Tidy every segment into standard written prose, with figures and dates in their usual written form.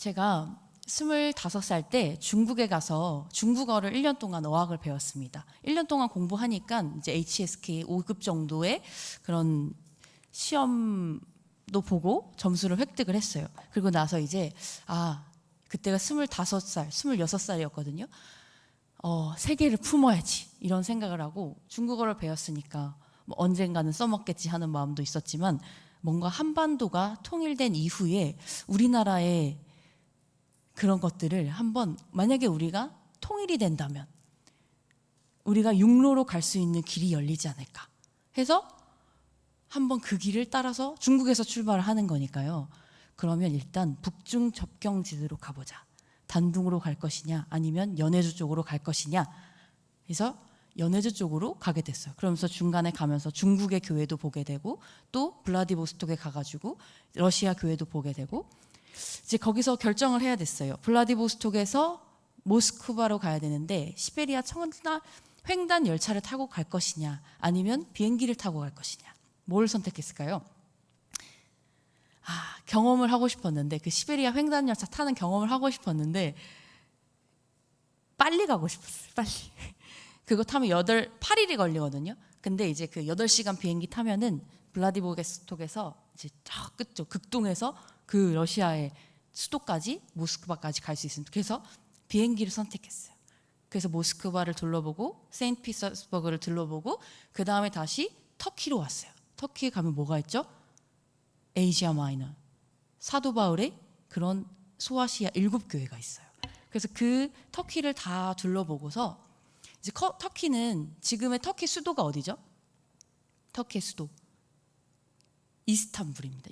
제가 25살 때 중국에 가서 중국어를 1년 동안 어학을 배웠습니다. 1년 동안 공부하니까 이제 HSK 5급 정도의 그런 시험도 보고 점수를 획득을 했어요. 그리고 나서 이제 그때가 25살, 26살이었거든요. 세계를 품어야지 이런 생각을 하고 중국어를 배웠으니까 뭐 언젠가는 써먹겠지 하는 마음도 있었지만 뭔가 한반도가 통일된 이후에 우리나라의 그런 것들을 한번 만약에 우리가 통일이 된다면 우리가 육로로 갈 수 있는 길이 열리지 않을까 해서 한번 그 길을 따라서 중국에서 출발을 하는 거니까요. 그러면 일단 북중 접경지대로 가보자. 단둥으로 갈 것이냐 아니면 연해주 쪽으로 갈 것이냐 해서 연해주 쪽으로 가게 됐어요. 그러면서 중간에 가면서 중국의 교회도 보게 되고 또 블라디보스톡에 가가지고 러시아 교회도 보게 되고 이제 거기서 결정을 해야 됐어요. 블라디보스톡에서 모스크바로 가야 되는데 시베리아 횡단 열차를 타고 갈 것이냐 아니면 비행기를 타고 갈 것이냐 뭘 선택했을까요? 경험을 하고 싶었는데 그 시베리아 횡단 열차 타는 경험을 하고 싶었는데 빨리 가고 싶었어요. 빨리. 그거 타면 8일이 걸리거든요. 근데 이제 그 8시간 비행기 타면은 블라디보스톡에서 이제 저 끝쪽 극동에서 그 러시아의 수도까지 모스크바까지 갈 수 있습니다. 그래서 비행기를 선택했어요. 그래서 모스크바를 둘러보고 세인트피터스버그를 둘러보고 그 다음에 다시 터키로 왔어요. 터키에 가면 뭐가 있죠? 에이시아 마이너 사도 바울의 그런 소아시아 7교회가 있어요. 그래서 그 터키를 다 둘러보고서 이제 터키는 지금의 터키 수도가 어디죠? 터키의 수도 이스탄불입니다.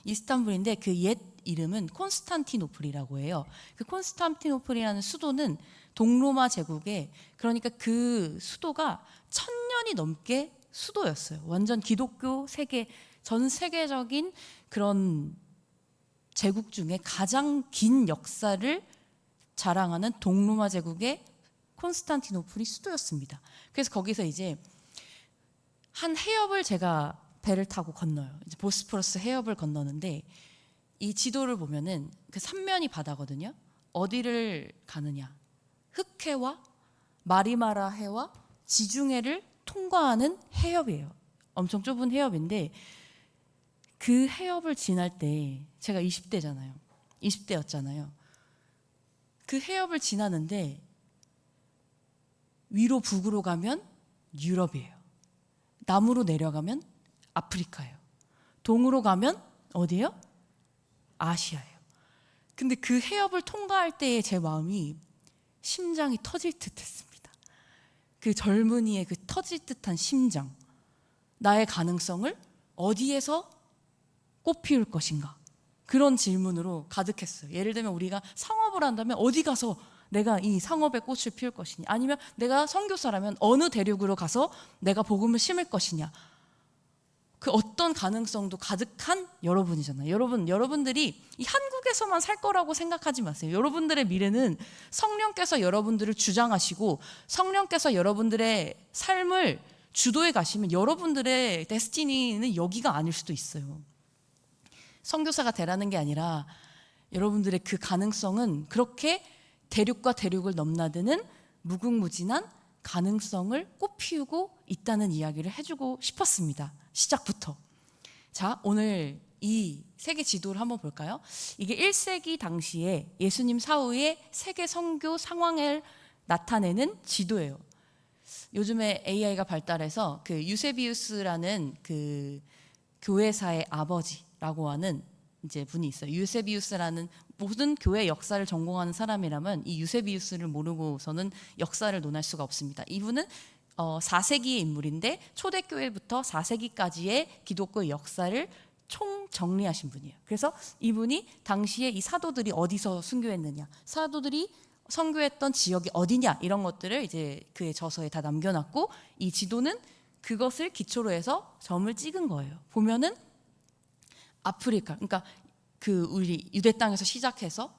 이스탄불인데 그 옛 이름은 콘스탄티노플이라고 해요. 그 콘스탄티노플이라는 수도는 동로마 제국의 그러니까 그 수도가 1000년이 넘게 수도였어요. 완전 기독교 전 세계적인 그런 제국 중에 가장 긴 역사를 자랑하는 동로마 제국의 콘스탄티노플이 수도였습니다. 그래서 거기서 이제 한 해협을 제가 배를 타고 건너요. 이제 보스포러스 해협을 건너는데 이 지도를 보면은 그 삼면이 바다거든요. 어디를 가느냐? 흑해와 마리마라 해와 지중해를 통과하는 해협이에요. 엄청 좁은 해협인데 그 해협을 지날 때 제가 20대였잖아요. 그 해협을 지나는데 위로 북으로 가면 유럽이에요. 남으로 내려가면 아프리카예요. 동으로 가면 어디예요? 아시아예요. 근데 그 해협을 통과할 때의 제 마음이 심장이 터질 듯 했습니다. 그 젊은이의 그 터질 듯한 심장. 나의 가능성을 어디에서 꽃피울 것인가? 그런 질문으로 가득했어요. 예를 들면 우리가 상업을 한다면 어디 가서 내가 이 상업의 꽃을 피울 것이냐 아니면 내가 선교사라면 어느 대륙으로 가서 내가 복음을 심을 것이냐 그 어떤 가능성도 가득한 여러분이잖아요. 여러분들이 이 한국에서만 살 거라고 생각하지 마세요. 여러분들의 미래는 성령께서 여러분들을 주장하시고 성령께서 여러분들의 삶을 주도해 가시면 여러분들의 데스티니는 여기가 아닐 수도 있어요. 선교사가 되라는 게 아니라 여러분들의 그 가능성은 그렇게 대륙과 대륙을 넘나드는 무궁무진한 가능성을 꽃피우고 있다는 이야기를 해주고 싶었습니다. 시작부터. 자, 오늘 이 세계 지도를 한번 볼까요? 이게 1세기 당시에 예수님 사후의 세계 선교 상황을 나타내는 지도예요. 요즘에 AI가 발달해서 그 유세비우스라는 그 교회사의 아버지라고 하는 이제 분이 있어요. 유세비우스라는 모든 교회 역사를 전공하는 사람이라면 이 유세비우스를 모르고서는 역사를 논할 수가 없습니다. 이분은 4세기의 인물인데 초대교회부터 4세기까지의 기독교의 역사를 총정리하신 분이에요. 그래서 이분이 당시에 이 사도들이 어디서 순교했느냐, 사도들이 선교했던 지역이 어디냐 이런 것들을 이제 그의 저서에 다 남겨놨고 이 지도는 그것을 기초로 해서 점을 찍은 거예요. 보면은 아프리카, 그러니까 그 우리 유대 땅에서 시작해서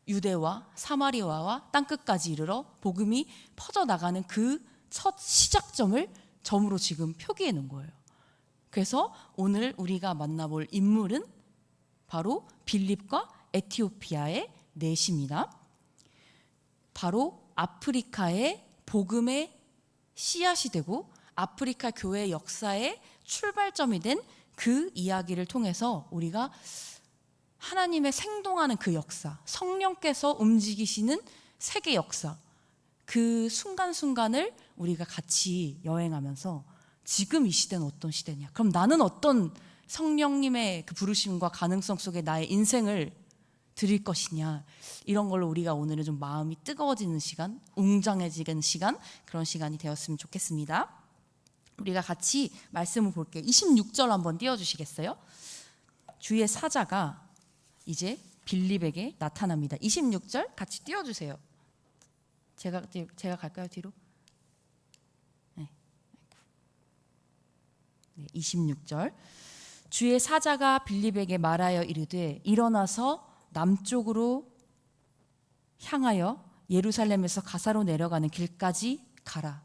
유대와 사마리아와 땅끝까지 이르러 복음이 퍼져나가는 그 첫 시작점을 점으로 지금 표기해 놓은 거예요. 그래서 오늘 우리가 만나볼 인물은 바로 빌립과 에티오피아의 넷입니다. 바로 아프리카의 복음의 씨앗이 되고 아프리카 교회 역사의 출발점이 된 그 이야기를 통해서 우리가 하나님의 생동하는 그 역사, 성령께서 움직이시는 세계 역사, 그 순간순간을 우리가 같이 여행하면서 지금 이 시대는 어떤 시대냐, 그럼 나는 어떤 성령님의 그 부르심과 가능성 속에 나의 인생을 드릴 것이냐, 이런 걸로 우리가 오늘은 좀 마음이 뜨거워지는 시간, 웅장해지는 시간, 그런 시간이 되었으면 좋겠습니다. 우리가 같이 말씀을 볼게요. 26절 한번 띄워주시겠어요? 주의 사자가 이제 빌립에게 나타납니다. 26절 같이 띄워주세요. 제가 갈까요, 뒤로? 네. 26절. 주의 사자가 빌립에게 말하여 이르되 일어나서 남쪽으로 향하여 예루살렘에서 가사로 내려가는 길까지 가라.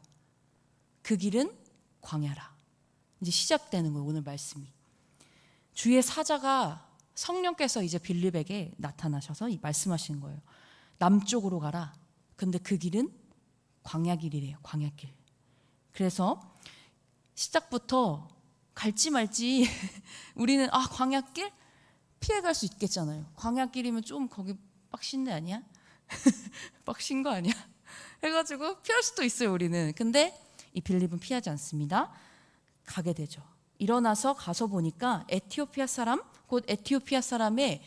그 길은 광야라. 이제 시작되는 거예요, 오늘 말씀이. 주의 사자가, 성령께서 이제 빌립에게 나타나셔서 말씀하시는 거예요. 남쪽으로 가라. 근데 그 길은 광야길이래요. 광야길. 그래서 시작부터 갈지 말지 우리는 광야길 피해갈 수 있겠잖아요. 광야길이면 좀 거기 빡신 데 아니야? 빡신 거 아니야? 해가지고 피할 수도 있어요, 우리는. 근데 이 빌립은 피하지 않습니다. 가게 되죠. 일어나서 가서 보니까 에티오피아 사람, 곧 에티오피아 사람의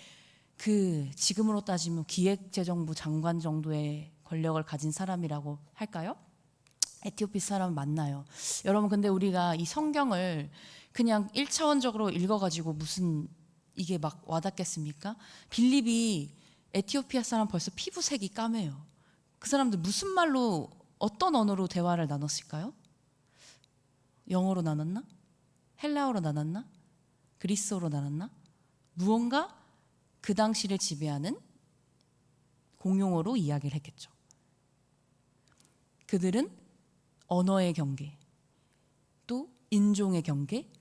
그 지금으로 따지면 기획재정부 장관 정도의 권력을 가진 사람이라고 할까요? 에티오피아 사람 맞나요? 여러분, 근데 우리가 이 성경을 그냥 1차원적으로 읽어가지고 무슨 이게 막 와닿겠습니까? 빌립이 에티오피아 사람 벌써 피부색이 까매요. 그 사람들 무슨 말로, 어떤 언어로 대화를 나눴을까요? 영어로 나눴나? 헬라어로 나눴나? 그리스어로 나눴나? 무언가 그 당시를 지배하는 공용어로 이야기를 했겠죠. 그들은 언어의 경계, 또 인종의 경계,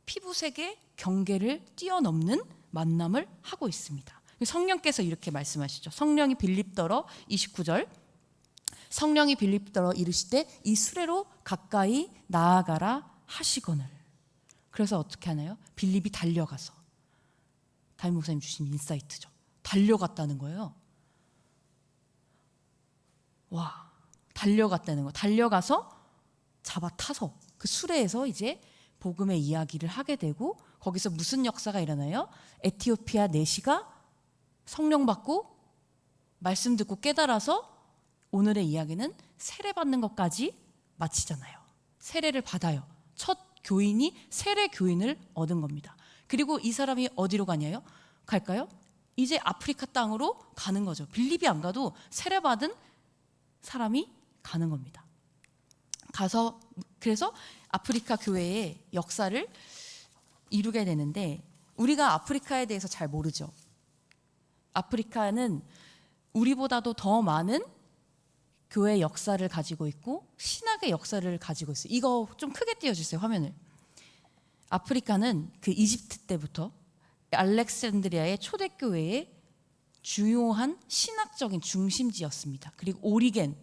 피부색의 경계를 뛰어넘는 만남을 하고 있습니다. 성령께서 이렇게 말씀하시죠. 성령이 빌립더러 29절, 성령이 빌립더러 이르시되 이 수레로 가까이 나아가라 하시거늘. 그래서 어떻게 하나요? 빌립이 달려가서, 담임 목사님 주신 인사이트죠. 달려갔다는 거예요. 와, 달려갔다는 거. 달려가서 잡아타서 그 수레에서 이제 복음의 이야기를 하게 되고, 거기서 무슨 역사가 일어나요? 에티오피아 내시가 성령 받고 말씀 듣고 깨달아서 오늘의 이야기는 세례 받는 것까지 마치잖아요. 세례를 받아요. 첫 교인이 세례 교인을 얻은 겁니다. 그리고 이 사람이 어디로 갈까요? 이제 아프리카 땅으로 가는 거죠. 빌립이 안 가도 세례 받은 사람이 가는 겁니다. 가서 그래서 아프리카 교회의 역사를 이루게 되는데, 우리가 아프리카에 대해서 잘 모르죠. 아프리카는 우리보다도 더 많은 교회 역사를 가지고 있고 신학의 역사를 가지고 있어요. 이거 좀 크게 띄워주세요, 화면을. 아프리카는 그 이집트 때부터 알렉산드리아의 초대교회의 주요한 신학적인 중심지였습니다. 그리고 오리겐,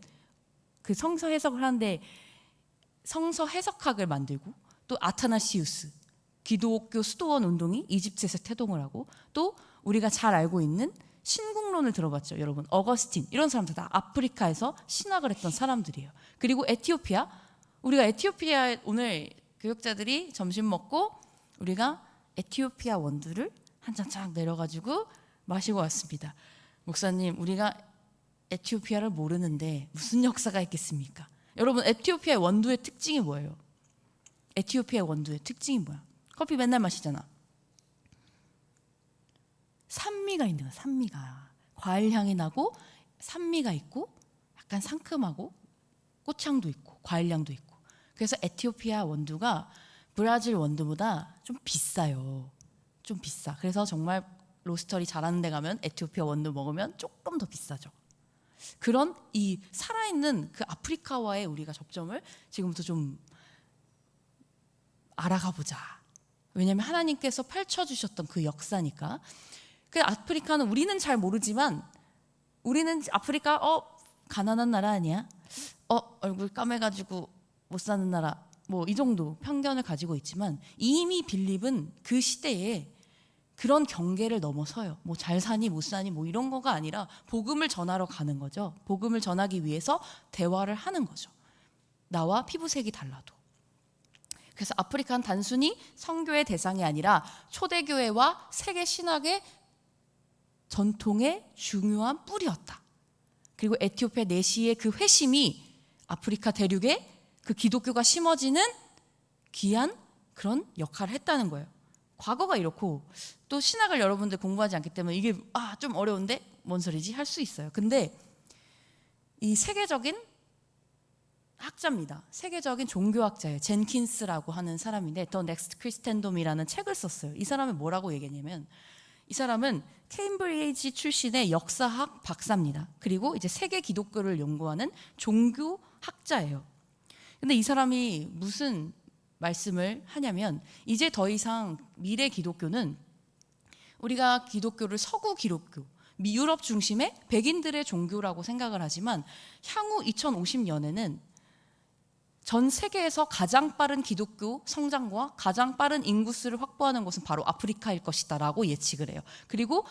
그 성서 해석을 하는데 성서 해석학을 만들고, 또 아타나시우스, 기독교 수도원 운동이 이집트에서 태동을 하고, 또 우리가 잘 알고 있는 신국론을 들어봤죠, 여러분. 어거스틴, 이런 사람들 다 아프리카에서 신학을 했던 사람들이에요. 그리고 에티오피아, 우리가 에티오피아, 오늘 교육자들이 점심 먹고 우리가 에티오피아 원두를 한 잔 쫙 내려가지고 마시고 왔습니다. 목사님, 우리가 에티오피아를 모르는데 무슨 역사가 있겠습니까? 여러분, 에티오피아의 원두의 특징이 뭐예요? 에티오피아의 원두의 특징이 뭐야? 커피 맨날 마시잖아. 산미가 있는 거야. 산미가, 과일 향이 나고 산미가 있고 약간 상큼하고 꽃향도 있고 과일 향도 있고. 그래서 에티오피아 원두가 브라질 원두보다 좀 비싸요. 좀 비싸. 그래서 정말 로스터리 잘하는 데 가면 에티오피아 원두 먹으면 조금 더 비싸죠. 그런 이 살아있는 그 아프리카와의 우리가 접점을 지금부터 좀 알아가 보자. 왜냐하면 하나님께서 펼쳐주셨던 그 역사니까. 그 아프리카는 우리는 잘 모르지만 우리는 아프리카 가난한 나라 아니야? 얼굴 까매가지고 못 사는 나라 뭐 이 정도 편견을 가지고 있지만 이미 빌립은 그 시대에 그런 경계를 넘어서요. 뭐 잘 사니 못 사니 뭐 이런 거가 아니라 복음을 전하러 가는 거죠. 복음을 전하기 위해서 대화를 하는 거죠. 나와 피부색이 달라도. 그래서 아프리카는 단순히 선교의 대상이 아니라 초대교회와 세계 신학의 전통의 중요한 뿌리였다. 그리고 에티오피아 내시의 그 회심이 아프리카 대륙에 그 기독교가 심어지는 귀한 그런 역할을 했다는 거예요. 과거가 이렇고 또 신학을 여러분들 공부하지 않기 때문에 이게 좀 어려운데 뭔 소리지 할 수 있어요. 근데 이 세계적인 학자입니다. 세계적인 종교학자예요. 젠킨스라고 하는 사람인데 The Next Christendom이라는 책을 썼어요. 이 사람은 뭐라고 얘기했냐면 이 사람은 케임브리지 출신의 역사학 박사입니다. 그리고 이제 세계 기독교를 연구하는 종교학자예요. 근데 이 사람이 무슨 말씀을 하냐면 이제 더 이상 미래 기독교는 우리가 기독교를 서구 기독교, 유럽 중심의 백인들의 종교라고 생각을 하지만 향후 2050년에는 전 세계에서 가장 빠른 기독교 성장과 가장 빠른 인구수를 확보하는 곳은 바로 아프리카일 것이다 라고 예측을 해요. 그리고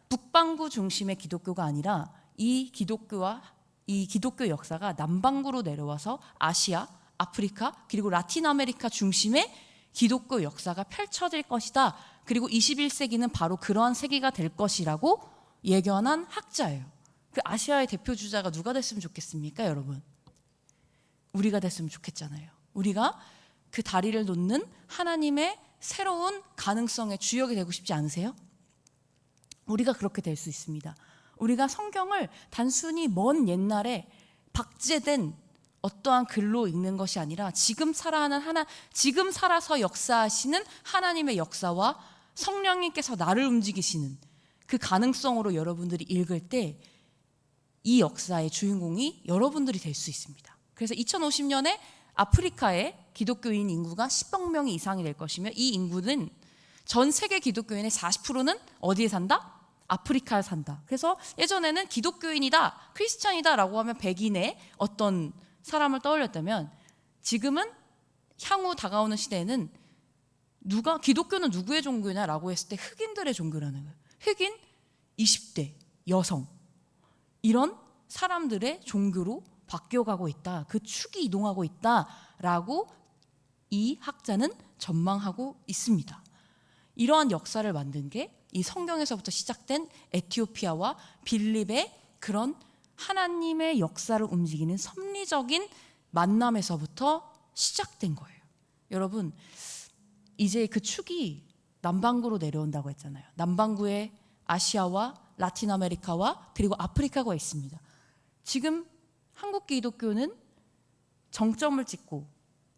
북반구 중심의 기독교가 아니라 이 기독교 역사가 남반구로 내려와서 아시아, 아프리카 그리고 라틴 아메리카 중심의 기독교 역사가 펼쳐질 것이다. 그리고 21세기는 바로 그러한 세기가 될 것이라고 예견한 학자예요. 그 아시아의 대표 주자가 누가 됐으면 좋겠습니까, 여러분? 우리가 됐으면 좋겠잖아요. 우리가 그 다리를 놓는 하나님의 새로운 가능성의 주역이 되고 싶지 않으세요? 우리가 그렇게 될 수 있습니다. 우리가 성경을 단순히 먼 옛날에 박제된 어떠한 글로 읽는 것이 아니라 지금 살아서 역사하시는 하나님의 역사와 성령님께서 나를 움직이시는 그 가능성으로 여러분들이 읽을 때 이 역사의 주인공이 여러분들이 될 수 있습니다. 그래서 2050년에 아프리카의 기독교인 인구가 10억 명이 이상이 될 것이며 이 인구는 전 세계 기독교인의 40%는 어디에 산다? 아프리카에 산다. 그래서 예전에는 기독교인이다, 크리스찬이다 라고 하면 백인의 어떤 사람을 떠올렸다면 지금은 향후 다가오는 시대에는 기독교는 누구의 종교냐라고 했을 때 흑인들의 종교라는 거예요. 흑인, 20대, 여성 이런 사람들의 종교로 바뀌어가고 있다. 그 축이 이동하고 있다라고 이 학자는 전망하고 있습니다. 이러한 역사를 만든 게 이 성경에서부터 시작된 에티오피아와 빌립의 그런 하나님의 역사를 움직이는 섭리적인 만남에서부터 시작된 거예요. 여러분, 이제 그 축이 남반구로 내려온다고 했잖아요. 남반구에 아시아와 라틴 아메리카와 그리고 아프리카가 있습니다. 지금 한국 기독교는 정점을 찍고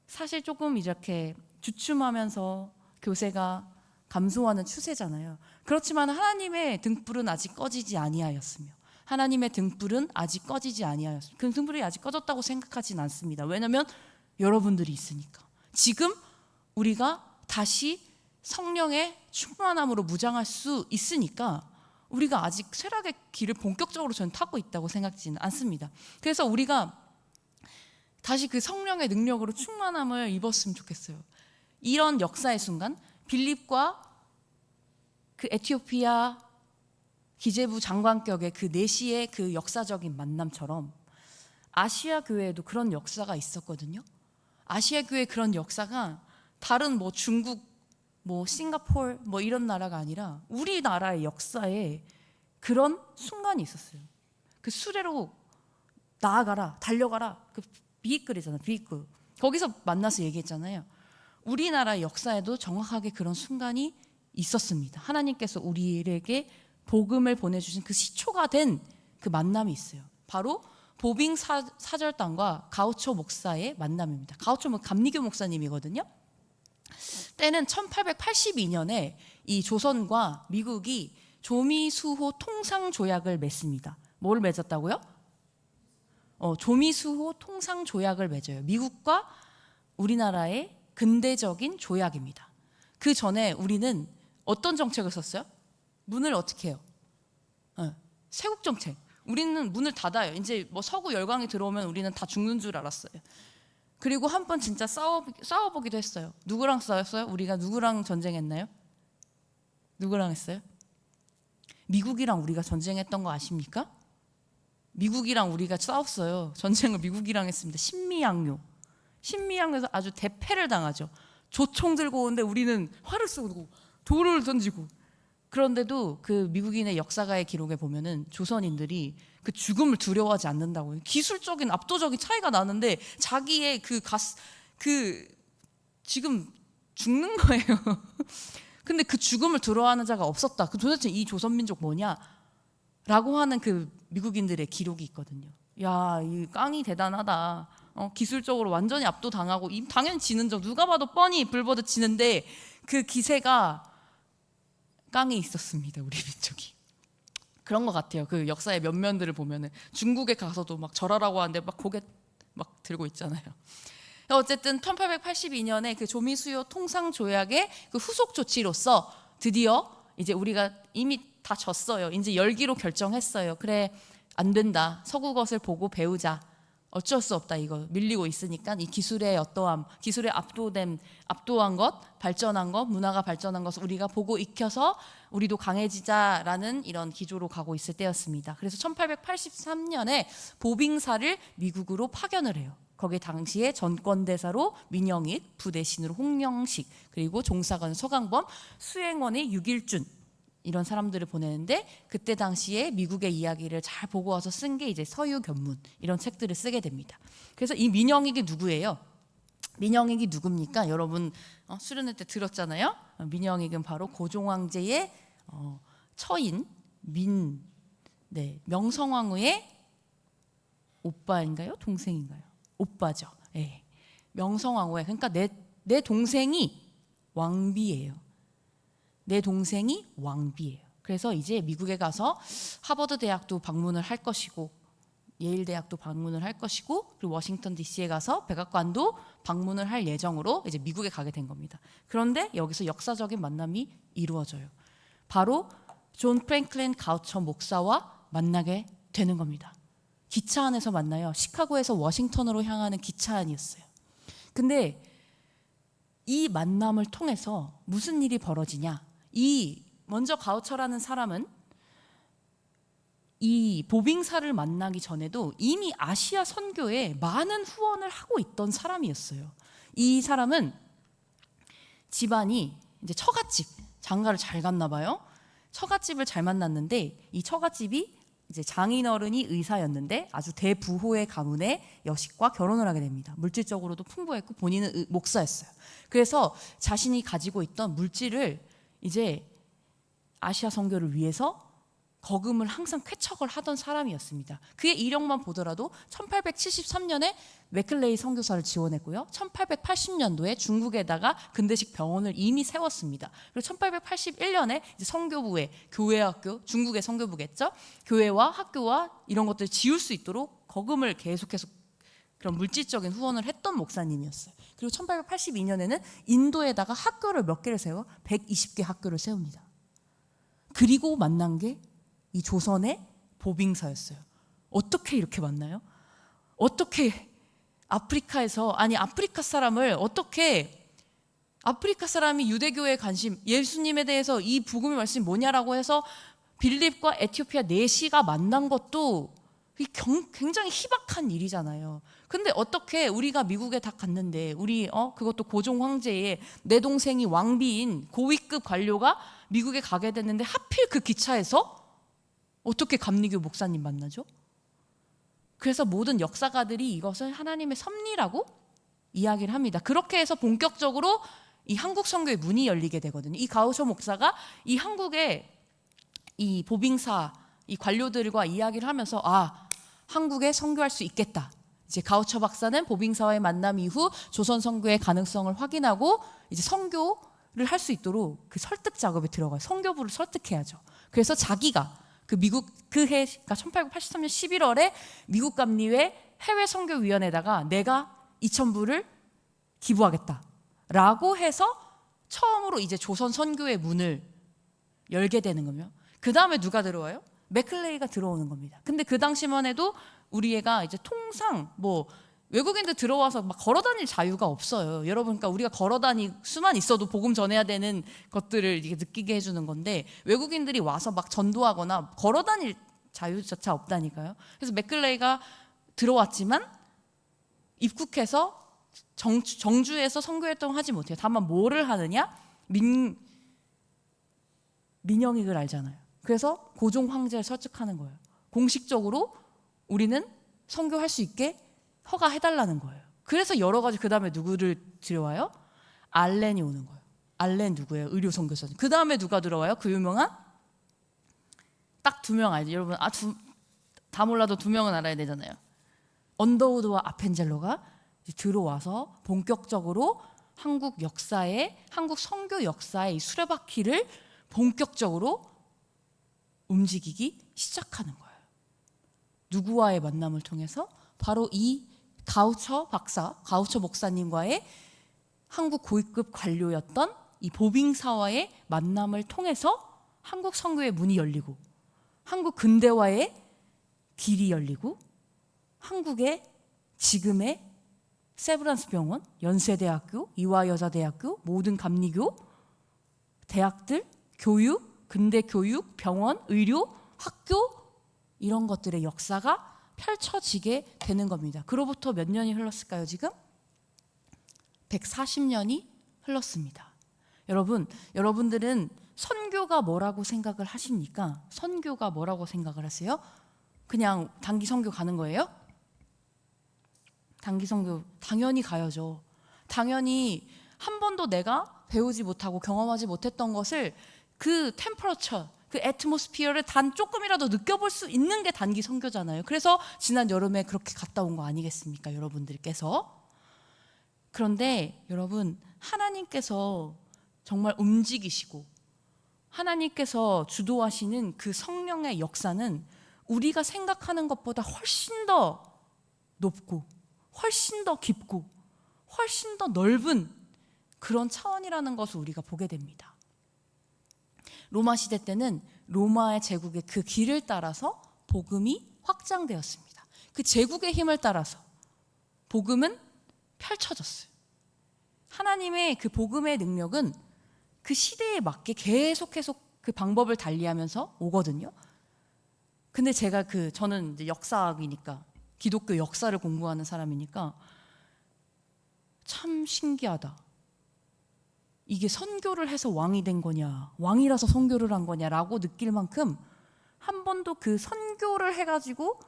사실 조금 이렇게 주춤하면서 교세가 감소하는 추세잖아요. 그렇지만 하나님의 등불은 아직 꺼지지 아니하였으며 하나님의 등불은 아직 꺼지지 아니하였습니다. 그 등불이 아직 꺼졌다고 생각하진 않습니다. 왜냐하면 여러분들이 있으니까. 지금 우리가 다시 성령의 충만함으로 무장할 수 있으니까 우리가 아직 쇠락의 길을 본격적으로 저는 타고 있다고 생각지는 않습니다. 그래서 우리가 다시 그 성령의 능력으로 충만함을 입었으면 좋겠어요. 이런 역사의 순간 빌립과 그 에티오피아 기재부 장관격의 그 내시의 그 역사적인 만남처럼 아시아 교회에도 그런 역사가 있었거든요. 아시아 교회 그런 역사가 다른 뭐 중국, 뭐 싱가포르 뭐 이런 나라가 아니라 우리나라의 역사에 그런 순간이 있었어요. 그 수레로 나아가라, 달려가라. 그 비이클이잖아, 비이클. 거기서 만나서 얘기했잖아요. 우리나라의 역사에도 정확하게 그런 순간이 있었습니다. 하나님께서 우리에게 복음을 보내주신 그 시초가 된 그 만남이 있어요. 바로 보빙 사절단과 가우초 목사의 만남입니다. 가우초 감리교 목사님이거든요. 때는 1882년에 이 조선과 미국이 조미수호 통상조약을 맺습니다. 뭘 맺었다고요? 조미수호 통상조약을 맺어요. 미국과 우리나라의 근대적인 조약입니다. 그 전에 우리는 어떤 정책을 썼어요? 문을 어떻게 해요? 세국 정책. 우리는 문을 닫아요. 이제 뭐 서구 열강이 들어오면 우리는 다 죽는 줄 알았어요. 그리고 한 번 진짜 싸워보기도 했어요. 누구랑 싸웠어요? 우리가 누구랑 전쟁했나요? 누구랑 했어요? 미국이랑 우리가 전쟁했던 거 아십니까? 미국이랑 우리가 싸웠어요. 전쟁을 미국이랑 했습니다. 신미양요에서 아주 대패를 당하죠. 조총 들고 오는데 우리는 활을 쏘고 돌을 던지고. 그런데도 그 미국인의 역사가의 기록에 보면은 조선인들이 그 죽음을 두려워하지 않는다고요. 기술적인 압도적인 차이가 나는데 자기의 지금 죽는 거예요. 근데 그 죽음을 두려워하는 자가 없었다. 그 도대체 이 조선민족 뭐냐? 라고 하는 그 미국인들의 기록이 있거든요. 야, 이 깡이 대단하다. 기술적으로 완전히 압도당하고 당연히 지는 적 누가 봐도 뻔히 불보듯 지는데 그 기세가 깡이 있었습니다. 우리 민족이. 그런 것 같아요. 그 역사의 면면들을 보면은 중국에 가서도 막 절하라고 하는데 막 고개 막 들고 있잖아요. 어쨌든 1882년에 그 조미수요 통상조약의 그 후속 조치로서 드디어 이제 우리가 이미 다 졌어요. 이제 열기로 결정했어요. 그래, 안 된다. 서구 것을 보고 배우자. 어쩔 수 없다. 이거 밀리고 있으니까 이 기술의 어떠함, 기술의 압도한 것, 발전한 것, 문화가 발전한 것을 우리가 보고 익혀서 우리도 강해지자라는 이런 기조로 가고 있을 때였습니다. 그래서 1883년에 보빙사를 미국으로 파견을 해요. 거기에 당시에 전권대사로 민영익, 부대신으로 홍영식, 그리고 종사관 서강범, 수행원의 육일준 이런 사람들을 보내는데 그때 당시에 미국의 이야기를 잘 보고 와서 쓴 게 이제 서유견문 이런 책들을 쓰게 됩니다. 그래서 이 민영익이 누구예요? 민영익이 누굽니까? 여러분 수련회 때 들었잖아요. 민영익은 바로 고종황제의 처인 명성황후의 오빠인가요? 동생인가요? 오빠죠. 네. 명성황후의 그러니까 내 동생이 왕비예요. 내 동생이 왕비예요. 그래서 이제 미국에 가서 하버드 대학도 방문을 할 것이고 예일 대학도 방문을 할 것이고 그리고 워싱턴 DC에 가서 백악관도 방문을 할 예정으로 이제 미국에 가게 된 겁니다. 그런데 여기서 역사적인 만남이 이루어져요. 바로 존 프랭클린 가우처 목사와 만나게 되는 겁니다. 기차 안에서 만나요. 시카고에서 워싱턴으로 향하는 기차 안이었어요. 근데 이 만남을 통해서 무슨 일이 벌어지냐? 먼저 가우처라는 사람은 이 보빙사를 만나기 전에도 이미 아시아 선교에 많은 후원을 하고 있던 사람이었어요. 이 사람은 집안이 이제 처갓집, 장가를 잘 갔나 봐요. 처갓집을 잘 만났는데 이 처갓집이 이제 장인어른이 의사였는데 아주 대부호의 가문의 여식과 결혼을 하게 됩니다. 물질적으로도 풍부했고 본인은 목사였어요. 그래서 자신이 가지고 있던 물질을 이제 아시아 선교를 위해서 거금을 항상 쾌척을 하던 사람이었습니다. 그의 이력만 보더라도 1873년에 맥클레이 선교사를 지원했고요. 1880년도에 중국에다가 근대식 병원을 이미 세웠습니다. 그리고 1881년에 이제 선교부에 교회학교, 중국의 선교부겠죠. 교회와 학교와 이런 것들을 지을 수 있도록 거금을 계속해서 그런 물질적인 후원을 했던 목사님이었어요. 그리고 1882년에는 인도에다가 학교를 몇 개를 세워 120개 학교를 세웁니다. 그리고 만난 게 이 조선의 보빙사였어요. 어떻게 이렇게 만나요? 어떻게 아프리카 사람을 어떻게 아프리카 사람이 유대교에 관심, 예수님에 대해서 이 복음의 말씀이 뭐냐라고 해서 빌립과 에티오피아 내시가 만난 것도 굉장히 희박한 일이잖아요. 근데 어떻게 우리가 미국에 다 갔는데 그것도 고종 황제의 내 동생이 왕비인 고위급 관료가 미국에 가게 됐는데 하필 그 기차에서 어떻게 감리교 목사님 만나죠? 그래서 모든 역사가들이 이것을 하나님의 섭리라고 이야기를 합니다. 그렇게 해서 본격적으로 이 한국 선교의 문이 열리게 되거든요. 이 가우처 목사가 이 한국의 이 보빙사 이 관료들과 이야기를 하면서 한국에 선교할 수 있겠다. 이제 가우처 박사는 보빙사와의 만남 이후 조선 선교의 가능성을 확인하고 이제 선교를 할 수 있도록 그 설득 작업에 들어가요. 선교부를 설득해야죠. 그래서 자기가 그러니까 1883년 11월에 미국 감리회 해외 선교위원회에다가 내가 2,000불을 기부하겠다라고 해서 처음으로 이제 조선 선교의 문을 열게 되는 거며, 그 다음에 누가 들어와요? 맥클레이가 들어오는 겁니다. 근데 그 당시만 해도 우리 애가 이제 통상 뭐 외국인들 들어와서 막 걸어다닐 자유가 없어요. 여러분, 그러니까 우리가 걸어다닐 수만 있어도 복음 전해야 되는 것들을 이게 느끼게 해주는 건데, 외국인들이 와서 막 전도하거나 걸어다닐 자유조차 없다니까요. 그래서 맥클레이가 들어왔지만 입국해서 정주에서 선교 활동을 하지 못해요. 다만 뭐를 하느냐? 민영익을 알잖아요. 그래서 고종 황제를 설득하는 거예요. 공식적으로 우리는 선교할 수 있게 허가해달라는 거예요. 그래서 여러 가지, 그 다음에 누구를 들여와요? 알렌이 오는 거예요. 알렌 누구예요? 의료 선교사님. 그 다음에 누가 들어와요? 그 유명한 딱 2명 알죠? 여러분, 다 몰라도 2명은 알아야 되잖아요. 언더우드와 아펜젤로가 들어와서 본격적으로 한국 역사에, 한국 선교 역사의 이 수레바퀴를 본격적으로 움직이기 시작하는 거예요. 누구와의 만남을 통해서? 바로 이 가우처 목사님과의 한국 고위급 관료였던 이 보빙사와의 만남을 통해서 한국 선교의 문이 열리고, 한국 근대화의 길이 열리고, 한국의 지금의 세브란스 병원, 연세대학교, 이화여자대학교, 모든 감리교, 대학들, 교육, 근대교육, 병원, 의료, 학교, 이런 것들의 역사가 펼쳐지게 되는 겁니다. 그로부터 몇 년이 흘렀을까요? 지금 140년이 흘렀습니다. 여러분들은 선교가 뭐라고 생각을 하십니까? 선교가 뭐라고 생각을 하세요? 그냥 단기 선교 가는 거예요? 단기 선교 당연히 가야죠. 당연히 한 번도 내가 배우지 못하고 경험하지 못했던 것을, 그 템퍼러처, 그 애트모스피어를 단 조금이라도 느껴볼 수 있는 게 단기 선교잖아요. 그래서 지난 여름에 그렇게 갔다 온 거 아니겠습니까, 여러분들께서? 그런데 여러분, 하나님께서 정말 움직이시고 하나님께서 주도하시는 그 성령의 역사는 우리가 생각하는 것보다 훨씬 더 높고 훨씬 더 깊고 훨씬 더 넓은 그런 차원이라는 것을 우리가 보게 됩니다. 로마 시대 때는 로마의 제국의 그 길을 따라서 복음이 확장되었습니다. 그 제국의 힘을 따라서 복음은 펼쳐졌어요. 하나님의 그 복음의 능력은 그 시대에 맞게 계속 그 방법을 달리하면서 오거든요. 근데 저는 이제 역사학이니까, 기독교 역사를 공부하는 사람이니까 참 신기하다. 이게 선교를 해서 왕이 된 거냐, 왕이라서 선교를 한 거냐라고 느낄 만큼 한 번도 그 선교를 해가지고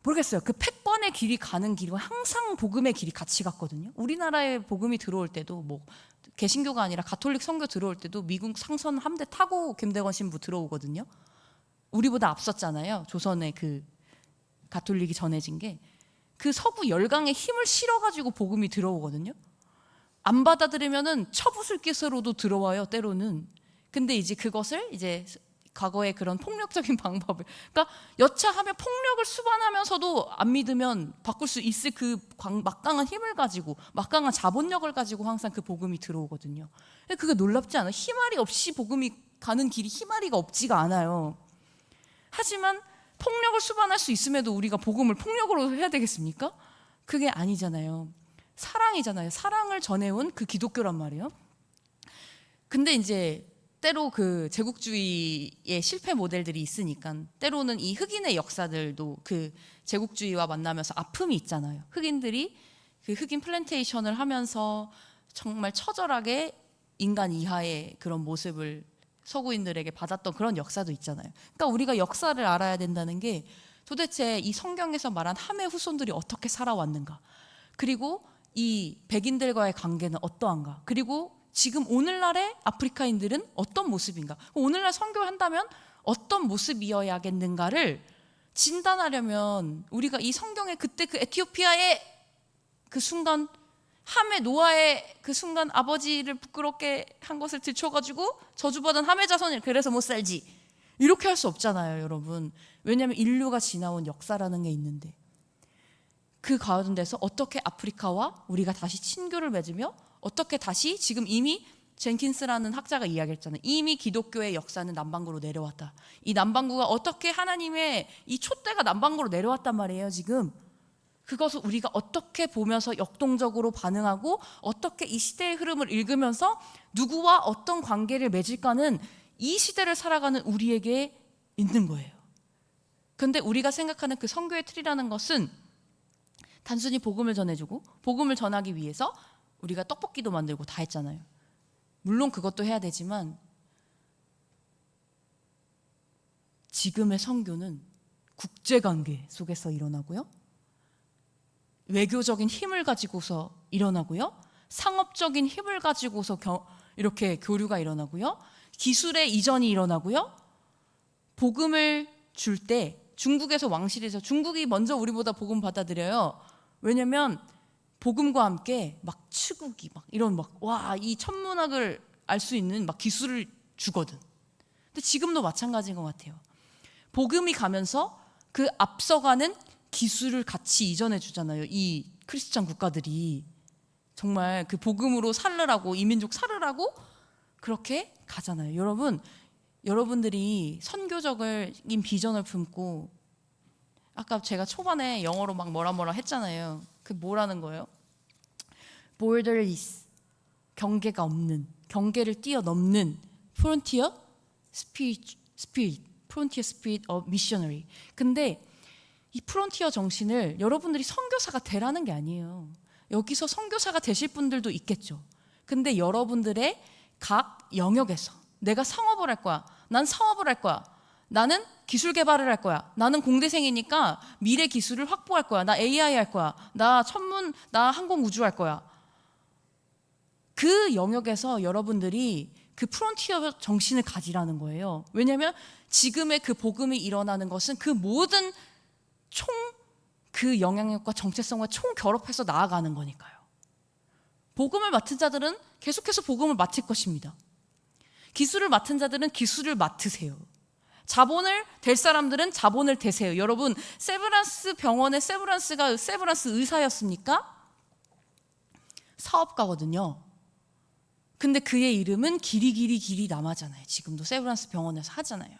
모르겠어요. 그 패권의 길이 가는 길과 항상 복음의 길이 같이 갔거든요. 우리나라에 복음이 들어올 때도 뭐 개신교가 아니라 가톨릭 선교 들어올 때도 미국 상선 함대 타고 김대건 신부 들어오거든요. 우리보다 앞섰잖아요. 조선의 그 가톨릭이 전해진 게. 그 서구 열강의 힘을 실어가지고 복음이 들어오거든요. 안 받아들이면은 처부술기세로도 들어와요, 때로는. 근데 이제 그것을 이제 과거의 그런 폭력적인 방법을, 그러니까 여차하면 폭력을 수반하면서도 안 믿으면 바꿀 수 있을 그 막강한 힘을 가지고, 막강한 자본력을 가지고 항상 그 복음이 들어오거든요. 근데 그게 놀랍지 않아요? 희말이 없이 복음이 가는 길이 희말이가 없지가 않아요. 하지만 폭력을 수반할 수 있음에도 우리가 복음을 폭력으로 해야 되겠습니까? 그게 아니잖아요. 사랑이잖아요. 사랑을 전해온 그 기독교란 말이에요. 근데 이제 때로 그 제국주의의 실패 모델들이 있으니까 때로는 이 흑인의 역사들도 그 제국주의와 만나면서 아픔이 있잖아요. 흑인들이 그 흑인 플랜테이션을 하면서 정말 처절하게 인간 이하의 그런 모습을 서구인들에게 받았던 그런 역사도 있잖아요. 그러니까 우리가 역사를 알아야 된다는 게, 도대체 이 성경에서 말한 함의 후손들이 어떻게 살아왔는가, 그리고 이 백인들과의 관계는 어떠한가, 그리고 지금 오늘날의 아프리카인들은 어떤 모습인가, 오늘날 선교를 한다면 어떤 모습이어야겠는가를 진단하려면 우리가 이 성경의 그때 그 에티오피아의 그 순간, 함의 노아의 그 순간 아버지를 부끄럽게 한 것을 들춰가지고 저주받은 함의 자손이 그래서 못 살지, 이렇게 할 수 없잖아요, 여러분. 왜냐하면 인류가 지나온 역사라는 게 있는데, 그 가운데서 어떻게 아프리카와 우리가 다시 친교를 맺으며 어떻게 다시 지금 이미 젠킨스라는 학자가 이야기했잖아요. 이미 기독교의 역사는 남반구로 내려왔다. 이 남반구가 어떻게 하나님의 이 촛대가 남반구로 내려왔단 말이에요. 지금 그것을 우리가 어떻게 보면서 역동적으로 반응하고 어떻게 이 시대의 흐름을 읽으면서 누구와 어떤 관계를 맺을까는 이 시대를 살아가는 우리에게 있는 거예요. 근데 우리가 생각하는 그 선교의 틀이라는 것은 단순히 복음을 전해주고 복음을 전하기 위해서 우리가 떡볶이도 만들고 다 했잖아요. 물론 그것도 해야 되지만 지금의 선교는 국제관계 속에서 일어나고요. 외교적인 힘을 가지고서 일어나고요. 상업적인 힘을 가지고서 이렇게 교류가 일어나고요. 기술의 이전이 일어나고요. 복음을 줄 때 중국에서 왕실에서 중국이 먼저 우리보다 복음 받아들여요. 왜냐면 복음과 함께 막 치국이 막 이런 이 천문학을 알 수 있는 막 기술을 주거든. 근데 지금도 마찬가지인 것 같아요. 복음이 가면서 그 앞서가는 기술을 같이 이전해 주잖아요. 이 크리스찬 국가들이 정말 그 복음으로 살으라고 이민족 살으라고 그렇게 가잖아요. 여러분들이 선교적인 비전을 품고 아까 제가 초반에 영어로 막 뭐라 했잖아요. 그 뭐라는 거예요? borderless, 경계가 없는, 경계를 뛰어넘는 frontier spirit, frontier spirit of missionary. 근데 이 프론티어 정신을 여러분들이 선교사가 되라는 게 아니에요. 여기서 선교사가 되실 분들도 있겠죠. 근데 여러분들의 각 영역에서 내가 상업을 할 거야. 난 사업을 할 거야. 나는 기술 개발을 할 거야. 나는 공대생이니까 미래 기술을 확보할 거야. 나 AI 할 거야. 나 항공우주 할 거야. 그 영역에서 여러분들이 그 프론티어 정신을 가지라는 거예요. 왜냐하면 지금의 그 복음이 일어나는 것은 그 모든 그 영향력과 정체성과 총 결합해서 나아가는 거니까요. 복음을 맡은 자들은 계속해서 복음을 맡을 것입니다. 기술을 맡은 자들은 기술을 맡으세요. 자본을 댈 사람들은 자본을 대세요. 여러분, 세브란스 병원의 세브란스가 세브란스 의사였습니까? 사업가거든요. 근데 그의 이름은 길이 남아잖아요. 지금도 세브란스 병원에서 하잖아요.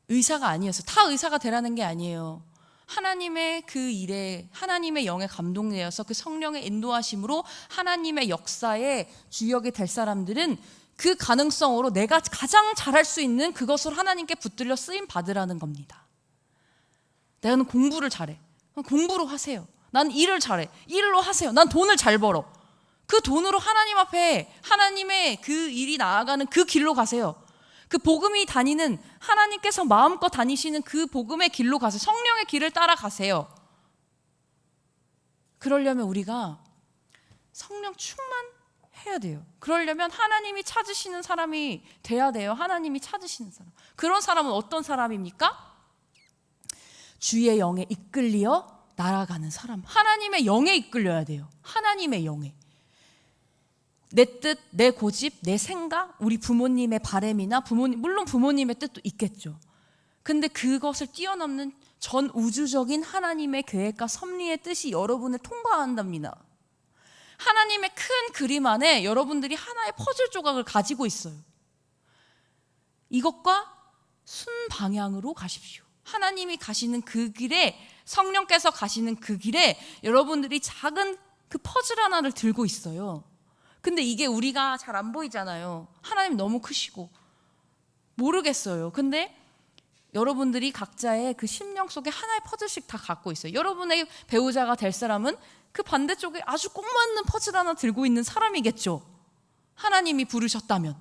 의사가 아니었어요. 다 의사가 되라는 게 아니에요. 하나님의 그 일에 하나님의 영에 감동되어서 그 성령의 인도하심으로 하나님의 역사의 주역이 될 사람들은 그 가능성으로 내가 가장 잘할 수 있는 그것을 하나님께 붙들려 쓰임 받으라는 겁니다. 나는 공부를 잘해. 공부로 하세요. 난 일을 잘해. 일로 하세요. 난 돈을 잘 벌어. 그 돈으로 하나님 앞에 하나님의 그 일이 나아가는 그 길로 가세요. 그 복음이 다니는 하나님께서 마음껏 다니시는 그 복음의 길로 가세요. 성령의 길을 따라가세요. 그러려면 우리가 성령 충만해야 돼요. 그러려면 하나님이 찾으시는 사람이 돼야 돼요. 하나님이 찾으시는 사람. 그런 사람은 어떤 사람입니까? 주의 영에 이끌려 날아가는 사람. 하나님의 영에 이끌려야 돼요. 하나님의 영에. 내 뜻, 내 고집, 내 생각, 우리 부모님의 바램이나 물론 부모님의 뜻도 있겠죠. 근데 그것을 뛰어넘는 전 우주적인 하나님의 계획과 섭리의 뜻이 여러분을 통과한답니다. 하나님의 큰 그림 안에 여러분들이 하나의 퍼즐 조각을 가지고 있어요. 이것과 순방향으로 가십시오. 하나님이 가시는 그 길에, 성령께서 가시는 그 길에 여러분들이 작은 그 퍼즐 하나를 들고 있어요. 근데 이게 우리가 잘 안 보이잖아요. 하나님 너무 크시고 모르겠어요. 근데 여러분들이 각자의 그 심령 속에 하나의 퍼즐씩 다 갖고 있어요. 여러분의 배우자가 될 사람은 그 반대쪽에 아주 꼭 맞는 퍼즐 하나 들고 있는 사람이겠죠. 하나님이 부르셨다면.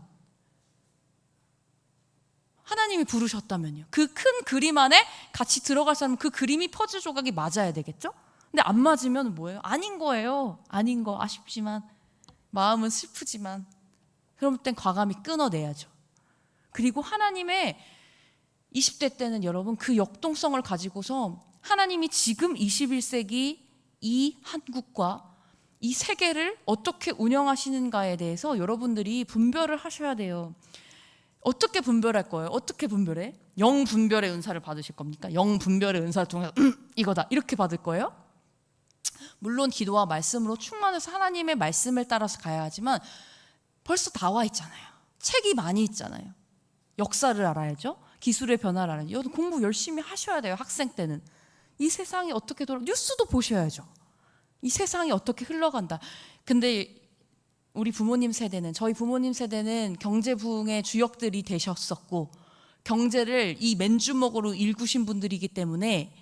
하나님이 부르셨다면요. 그 큰 그림 안에 같이 들어갈 사람은 그 그림이 퍼즐 조각이 맞아야 되겠죠. 근데 안 맞으면 뭐예요? 아닌 거예요. 아닌 거 아쉽지만 마음은 슬프지만 그럴 땐 과감히 끊어내야죠. 그리고 하나님의 20대 때는 여러분 그 역동성을 가지고서 하나님이 지금 21세기 이 한국과 이 세계를 어떻게 운영하시는가에 대해서 여러분들이 분별을 하셔야 돼요. 어떻게 분별할 거예요? 어떻게 분별해? 영 분별의 은사를 받으실 겁니까? 영 분별의 은사를 통해서 이거다 이렇게 받을 거예요? 물론 기도와 말씀으로 충만해서 하나님의 말씀을 따라서 가야 하지만 벌써 나와 있잖아요. 책이 많이 있잖아요. 역사를 알아야죠. 기술의 변화를 알아야죠. 여러분 공부 열심히 하셔야 돼요. 학생 때는. 이 세상이 어떻게 뉴스도 보셔야죠. 이 세상이 어떻게 흘러간다. 근데 우리 부모님 세대는, 저희 부모님 세대는 경제 부흥의 주역들이 되셨었고 경제를 이 맨주먹으로 일구신 분들이기 때문에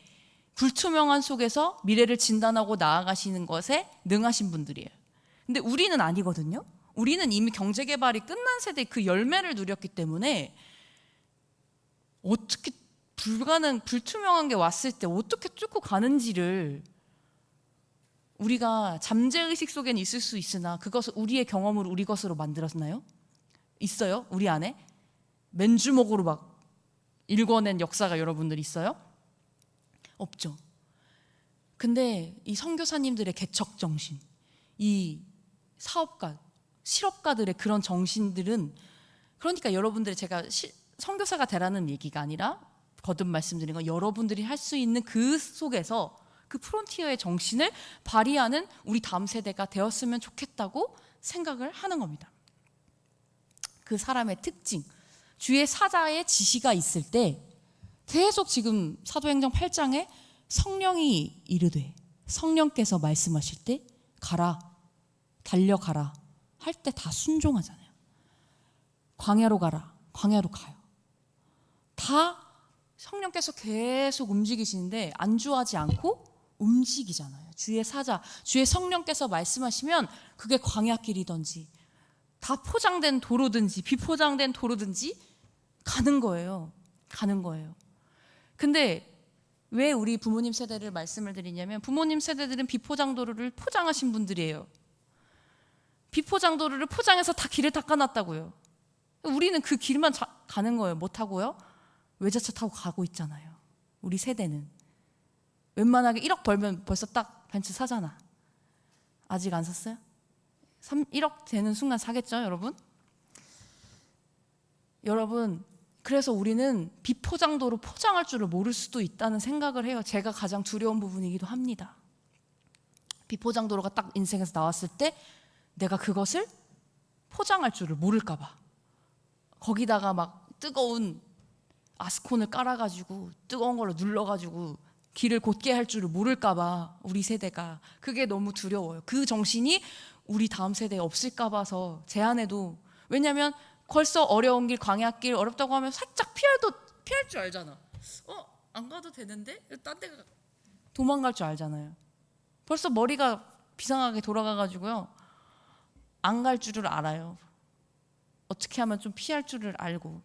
불투명한 속에서 미래를 진단하고 나아가시는 것에 능하신 분들이에요. 근데 우리는 아니거든요. 우리는 이미 경제 개발이 끝난 세대의 그 열매를 누렸기 때문에 어떻게 불투명한 게 왔을 때 어떻게 뚫고 가는지를 우리가 잠재의식 속에는 있을 수 있으나 그것을 우리의 경험으로 우리 것으로 만들었나요? 있어요? 우리 안에? 맨주먹으로 막 읽어낸 역사가 여러분들 있어요? 없죠. 근데 이 선교사님들의 개척 정신, 이 사업가, 실업가들의 그런 정신들은, 그러니까 여러분들이, 제가 선교사가 되라는 얘기가 아니라 거듭 말씀드린 건 여러분들이 할 수 있는 그 속에서 그 프론티어의 정신을 발휘하는 우리 다음 세대가 되었으면 좋겠다고 생각을 하는 겁니다. 그 사람의 특징, 주의 사자의 지시가 있을 때 계속 지금 사도행전 8장에 성령이 이르되, 성령께서 말씀하실 때 가라, 달려가라 할 때 다 순종하잖아요. 광야로 가라, 광야로 가요. 다 성령께서 계속 움직이시는데 안주하지 않고 움직이잖아요. 주의 사자, 주의 성령께서 말씀하시면 그게 광야길이든지 다 포장된 도로든지 비포장된 도로든지 가는 거예요. 가는 거예요. 근데 왜 우리 부모님 세대를 말씀을 드리냐면, 부모님 세대들은 비포장 도로를 포장하신 분들이에요. 비포장 도로를 포장해서 다 길을 닦아놨다고요. 우리는 그 길만 가는 거예요. 못 타고요. 외제차 타고 가고 있잖아요. 우리 세대는 웬만하게 1억 벌면 벌써 딱 벤츠 사잖아. 아직 안 샀어요? 1억 되는 순간 사겠죠, 여러분? 여러분, 그래서 우리는 비포장도로 포장할 줄을 모를 수도 있다는 생각을 해요. 제가 가장 두려운 부분이기도 합니다. 비포장도로가 딱 인생에서 나왔을 때 내가 그것을 포장할 줄을 모를까 봐. 거기다가 막 뜨거운 아스콘을 깔아가지고 뜨거운 걸로 눌러가지고 길을 곧게 할 줄을 모를까 봐, 우리 세대가. 그게 너무 두려워요. 그 정신이 우리 다음 세대에 없을까 봐서 제 안에도. 왜냐면 벌써 어려운 길, 광야길 어렵다고 하면 살짝 피할 줄 알잖아. 안 가도 되는데? 딴 데 도망갈 줄 알잖아요. 벌써 머리가 비상하게 돌아가가지고요, 안 갈 줄을 알아요. 어떻게 하면 좀 피할 줄을 알고.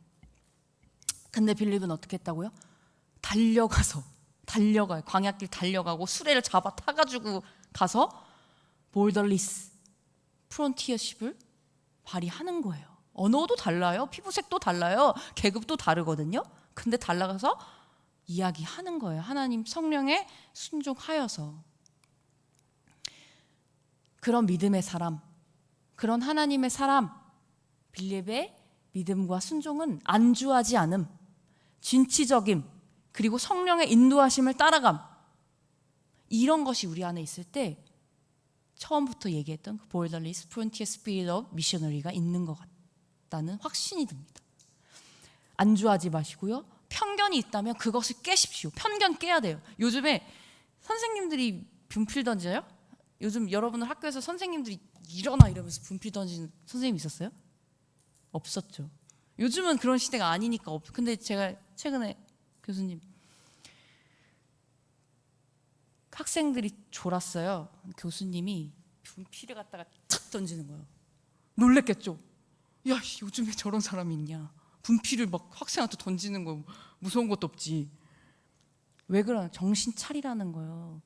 근데 빌립은 어떻게 했다고요? 달려가요. 광야길 달려가고 수레를 잡아 타가지고 가서 볼더리스 프론티어십을 발휘하는 거예요. 언어도 달라요. 피부색도 달라요. 계급도 다르거든요. 근데 달라가서 이야기하는 거예요. 하나님 성령에 순종하여서. 그런 믿음의 사람, 그런 하나님의 사람, 빌립의 믿음과 순종은 안주하지 않음, 진취적임, 그리고 성령의 인도하심을 따라감, 이런 것이 우리 안에 있을 때 처음부터 얘기했던 그 볼더리스 프론티어 스피릿 오브 미셔너리가 있는 것 같다는 확신이 듭니다. 안주하지 마시고요, 편견이 있다면 그것을 깨십시오. 편견 깨야 돼요. 요즘에 선생님들이 분필 던져요? 요즘 여러분들 학교에서 선생님들이 일어나 이러면서 분필 던지는 선생님 있었어요? 없었죠. 요즘은 그런 시대가 아니니까 근데 제가 최근에 교수님, 학생들이 졸았어요. 교수님이 분필을 갖다가 탁 던지는 거예요. 놀랬겠죠. 야, 요즘에 저런 사람이 있냐. 분필을 막 학생한테 던지는 거 무서운 것도 없지. 왜 그러냐? 정신 차리라는 거예요.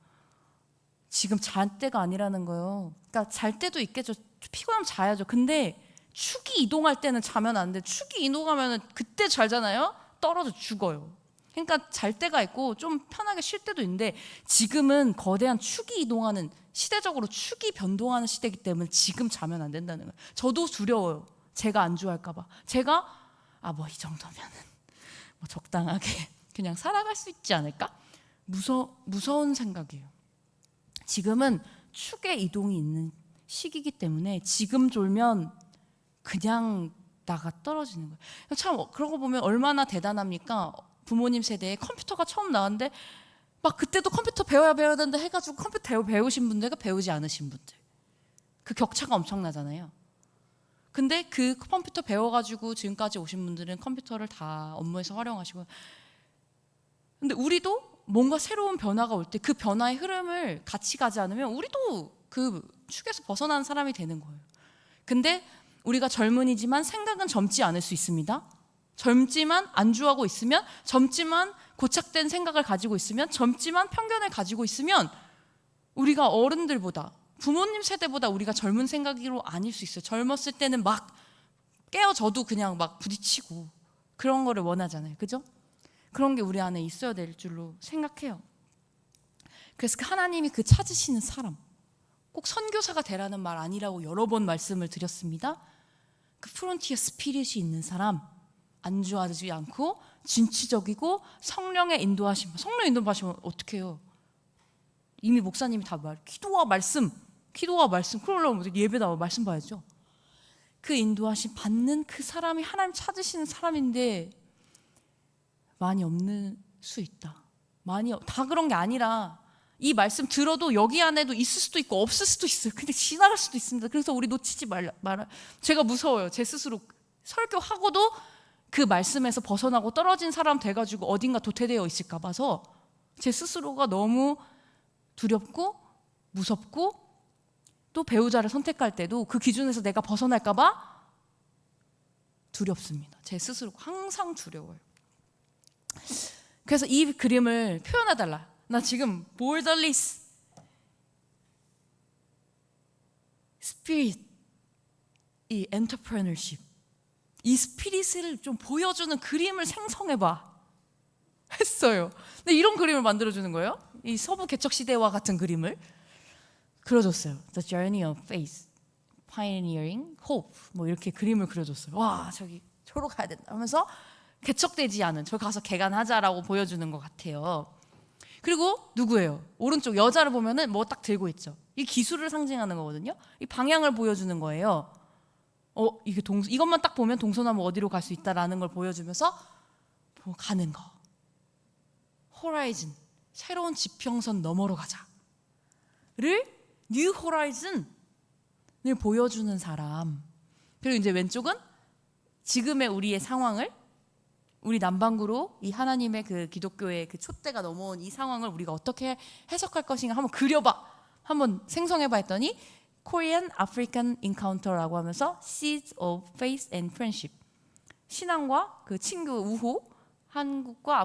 지금 잘 때가 아니라는 거예요. 그러니까 잘 때도 있겠죠. 피곤하면 자야죠. 근데 축이 이동할 때는 자면 안 돼. 축이 이동하면 그때 잘잖아요. 떨어져 죽어요. 그러니까 잘 때가 있고 좀 편하게 쉴 때도 있는데, 지금은 거대한 축이 이동하는, 시대적으로 축이 변동하는 시대이기 때문에 지금 자면 안 된다는 거예요. 저도 두려워요. 제가 안주할까 봐. 제가 뭐 이 정도면은 뭐 적당하게 그냥 살아갈 수 있지 않을까? 무서운 생각이에요. 지금은 축의 이동이 있는 시기이기 때문에 지금 졸면 그냥 나가 떨어지는 거예요. 참 그러고 보면 얼마나 대단합니까? 부모님 세대에 컴퓨터가 처음 나왔는데 막 그때도 컴퓨터 배워야 되는데 해가지고 컴퓨터 배우신 분들과 배우지 않으신 분들, 그 격차가 엄청나잖아요. 근데 그 컴퓨터 배워가지고 지금까지 오신 분들은 컴퓨터를 다 업무에서 활용하시고, 근데 우리도 뭔가 새로운 변화가 올 때 그 변화의 흐름을 같이 가지 않으면 우리도 그 축에서 벗어나는 사람이 되는 거예요. 근데 우리가 젊은이지만 생각은 젊지 않을 수 있습니다. 젊지만 안주하고 있으면, 젊지만 고착된 생각을 가지고 있으면, 젊지만 편견을 가지고 있으면 우리가 어른들보다, 부모님 세대보다 우리가 젊은 생각으로 아닐 수 있어요. 젊었을 때는 막 깨어져도 그냥 막 부딪히고 그런 거를 원하잖아요. 그죠? 그런 게 우리 안에 있어야 될 줄로 생각해요. 그래서 하나님이 그 찾으시는 사람, 꼭 선교사가 되라는 말 아니라고 여러 번 말씀을 드렸습니다. 그 프론티어 스피릿이 있는 사람, 안주하지 않고 진취적이고 성령의 인도하심. 성령 인도하시면 어떻게 해요? 이미 목사님이 다 기도와 말씀, 그러려면 예배 나와 말씀 봐야죠. 그 인도하심 받는 그 사람이 하나님 찾으시는 사람인데 많이 없는 수 있다. 다 그런 게 아니라 이 말씀 들어도 여기 안에도 있을 수도 있고 없을 수도 있어요. 근데 지나갈 수도 있습니다. 그래서 우리 놓치지 말라. 제가 무서워요. 제 스스로 설교하고도 그 말씀에서 벗어나고 떨어진 사람 돼가지고 어딘가 도태되어 있을까 봐서 제 스스로가 너무 두렵고 무섭고, 또 배우자를 선택할 때도 그 기준에서 내가 벗어날까 봐 두렵습니다. 제 스스로 항상 두려워요. 그래서 이 그림을 표현해달라. 나 지금 boldness, spirit, 이 entrepreneurship, 이 스피릿을 좀 보여주는 그림을 생성해봐 했어요. 근데 이런 그림을 만들어주는 거예요. 이 서부 개척 시대와 같은 그림을 그려줬어요. The Journey of Faith, Pioneering Hope, 뭐 이렇게 그림을 그려줬어요. 와, 저로 가야 된다 하면서 개척되지 않은, 저 가서 개간하자라고 보여주는 것 같아요. 그리고 누구예요? 오른쪽 여자를 보면은 뭐 딱 들고 있죠. 이 기술을 상징하는 거거든요. 이 방향을 보여주는 거예요. 이것만 딱 보면 동서남북 어디로 갈 수 있다라는 걸 보여주면서 가는 거. 호라이즌, 새로운 지평선 너머로 가자를 뉴 호라이즌을 보여주는 사람. 그리고 이제 왼쪽은 지금의 우리의 상황을, 우리 남반구로 이 하나님의 그 기독교의 그 촛대가 넘어온 이 상황을 우리가 어떻게 해석할 것인가 한번 그려봐, 한번 생성해봐 했더니 Korean African Encounter라고 하면서 Seeds of Faith and Friendship, 신앙과 그 친구 우호, 한국과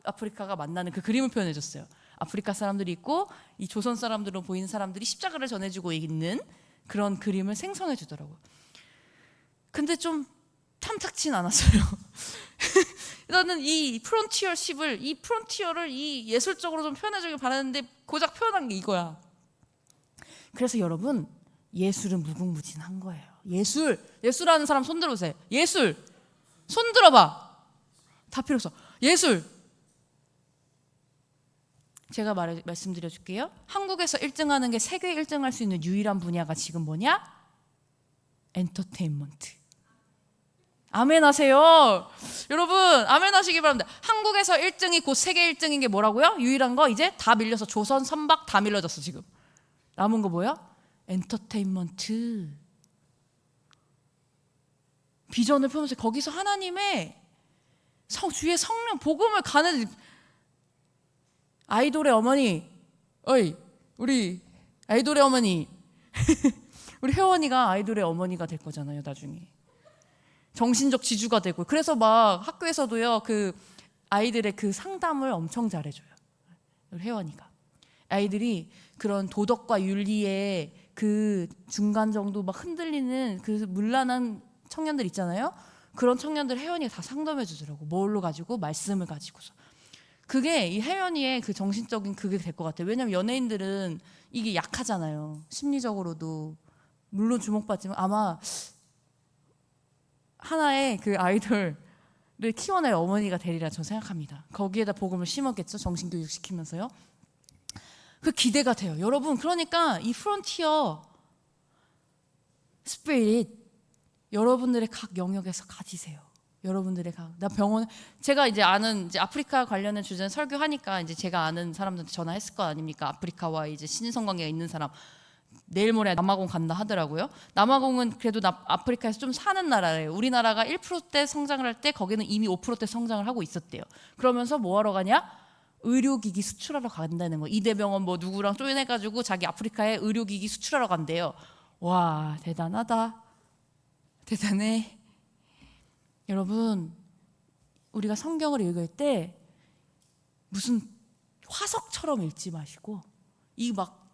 아프리카가 만나는 그 그림을 표현해줬어요. 아프리카 사람들이 있고 이 조선 사람들로 보이는 사람들이 십자가를 전해주고 있는 그런 그림을 생성해주더라고요. 근데 좀 탐탁진 않았어요. 나는 이 프론티어를 이 예술적으로 좀 표현해주길 바라는데 고작 표현한 게 이거야. 그래서 여러분, 예술은 무궁무진한 거예요. 예술하는 사람 손 들어보세요. 예술 손 들어봐. 다 필요 없어. 예술. 제가 말씀드려 줄게요. 한국에서 1등하는 게 세계 1등할 수 있는 유일한 분야가 지금 뭐냐? 엔터테인먼트. 아멘 하세요. 여러분, 아멘 하시기 바랍니다. 한국에서 1등이 곧 세계 1등인 게 뭐라고요? 유일한 거 이제 다 밀려서 조선, 선박 다 밀려졌어 지금. 남은 거 뭐야? 엔터테인먼트. 비전을 펴면서 거기서 하나님의 주의 성령 복음을 가는 아이돌의 어머니, 우리 아이돌의 어머니 우리 혜원이가 아이돌의 어머니가 될 거잖아요 나중에. 정신적 지주가 되고. 그래서 막 학교에서도요 그 아이들의 그 상담을 엄청 잘해줘요 우리 혜원이가. 아이들이 그런 도덕과 윤리의 그 중간 정도 막 흔들리는 그 문란한 청년들 있잖아요. 그런 청년들 혜연이가 다 상담해 주더라고. 뭘로 가지고? 말씀을 가지고서. 그게 이 혜연이의 그 정신적인 그게 될 것 같아요. 왜냐면 연예인들은 이게 약하잖아요. 심리적으로도. 물론 주목받지만 아마 하나의 그 아이돌을 키워낼 어머니가 되리라 저는 생각합니다. 거기에다 복음을 심었겠죠. 정신교육 시키면서요. 그 기대가 돼요. 여러분, 그러니까 이 프론티어 스피릿, 여러분들의 각 영역에서 가지세요. 여러분들의 나 병원 제가 이제 아는 이제 아프리카 관련된 주제는 설교하니까 이제 제가 아는 사람들한테 전화했을 거 아닙니까? 아프리카와 이제 신인성 관계가 있는 사람 내일 모레 남아공 간다 하더라고요. 남아공은 그래도 아프리카에서 좀 사는 나라예요. 우리나라가 1%대 성장을 할 때 거기는 이미 5%대 성장을 하고 있었대요. 그러면서 뭐 하러 가냐? 의료기기 수출하러 간다는 거. 이대병원 뭐 누구랑 조인해가지고 자기 아프리카에 의료기기 수출하러 간대요. 와, 대단하다. 대단해. 여러분, 우리가 성경을 읽을 때 무슨 화석처럼 읽지 마시고 이 막